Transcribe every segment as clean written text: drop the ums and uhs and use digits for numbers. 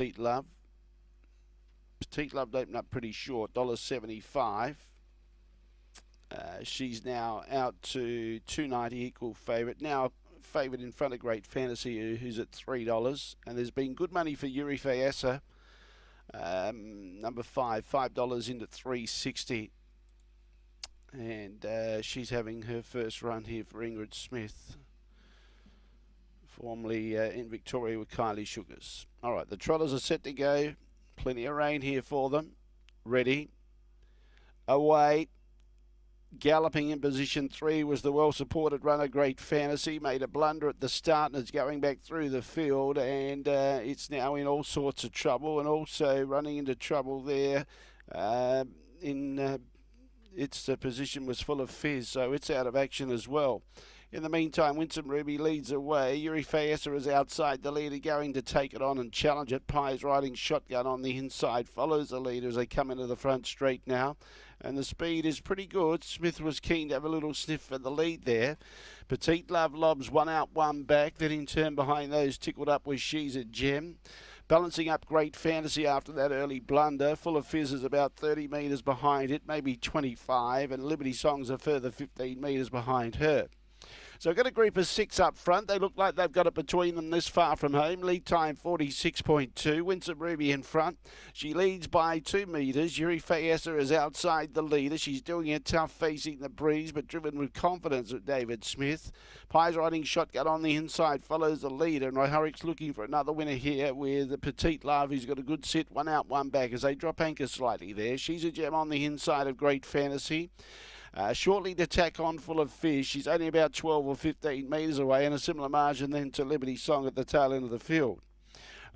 Petite Love. Petite Love opened up pretty short, $1.75. She's now out to $2.90 equal favourite. Now favourite in front of Great Fantasy, who's at $3. And there's been good money for EURYPHAESSA. Number $5 into $3.60. And she's having her first run here for Ingrid Smith, formerly in Victoria with Kylie Sugars. All right, the Trotters are set to go. Plenty of rain here for them. Ready. Away. Galloping in position 3 was the well-supported runner, Great Fantasy. Made a blunder at the start and is going back through the field. And it's now in all sorts of trouble. And also running into trouble there its position was full of FIZZ, so it's out of action as well. In the meantime, Winsome Ruby leads away. EURYPHAESSA is outside the leader, going to take it on and challenge it. PIESRIDINGSHOTGUN on the inside follows the leader as they come into the front straight now. And the speed is pretty good. Smith was keen to have a little sniff for the lead there. Petite Love lobs one out, one back. Then in turn behind those, tickled up with SHEZAGEM. Balancing up Great Fantasy after that early blunder. Full of FIZZ is about 30 metres behind it, maybe 25. And Liberty Song's a further 15 metres behind her. So I've got a group of 6 up front. They look like they've got it between them this far from home. Lead time 46.2. Winsome Ruby in front. She leads by 2 metres. EURYPHAESSA is outside the leader. She's doing it tough facing the breeze, but driven with confidence at David Smith. PIESRIDINGSHOTGUN on the inside follows the leader. And Hryhorec's looking for another winner here with Petite Love, who's got a good sit. One out, one back as they drop anchor slightly there. SHEZAGEM on the inside of Great Fantasy. Shortly to tack on Full of FIZZ. She's only about 12 or 15 metres away, and a similar margin then to Liberty Song at the tail end of the field.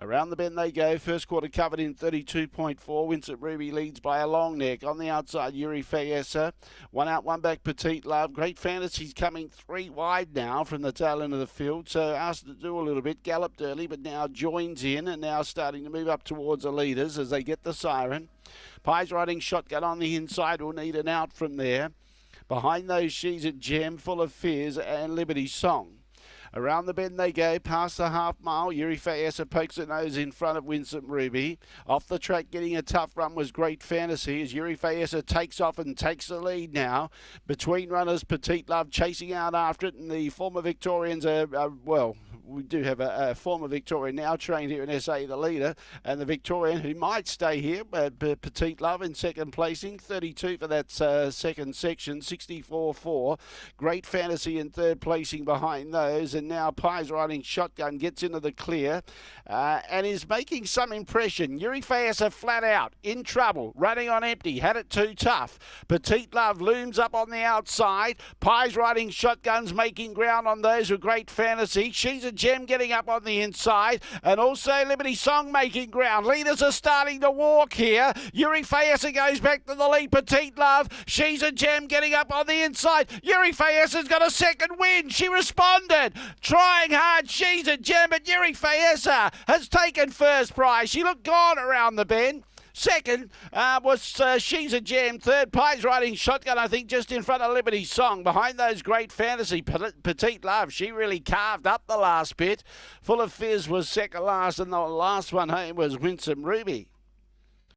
Around the bend they go. First quarter covered in 32.4. Winsome Ruby leads by a long neck. On the outside, EURYPHAESSA. One out, one back, Petite Love. Great Fantasy's coming 3 wide now from the tail end of the field. So asked to do a little bit. Galloped early, but now joins in and now starting to move up towards the leaders as they get the siren. PIESRIDINGSHOTGUN on the inside will need an out from there. Behind those, SHEZAGEM, Full of FIZZ and Liberty Song. Around the bend they go, past the half mile. EURYPHAESSA pokes her nose in front of Winsome Ruby. Off the track, getting a tough run was Great Fantasy as EURYPHAESSA takes off and takes the lead now. Between runners, Petite Love chasing out after it, and the former Victorians well, we do have a former Victorian now trained here in SA, the leader, and the Victorian who might stay here, Petite Love in second placing, 32 for that second section, 64.4. Great Fantasy in third placing behind those, and now PIESRIDINGSHOTGUN gets into the clear and is making some impression. EURYPHAESSA flat out, in trouble, running on empty, had it too tough. Petite Love looms up on the outside. PIESRIDINGSHOTGUN's making ground on those with Great Fantasy. SHEZAGEM getting up on the inside, and also Liberty Song making ground. Leaders are starting to walk here. EURYPHAESSA goes back to the lead. Petite Love, SHEZAGEM getting up on the inside. EURYPHAESSA's got a second win. She responded. Trying hard, SHEZAGEM, but EURYPHAESSA has taken first prize. She looked gone around the bend. Second was SHEZAGEM. Third, PIESRIDINGSHOTGUN, I think, just in front of Liberty Song. Behind those, Great Fantasy. Petite Love, she really carved up the last bit. Full of FIZZ was second last, and the last one home was Winsome Ruby.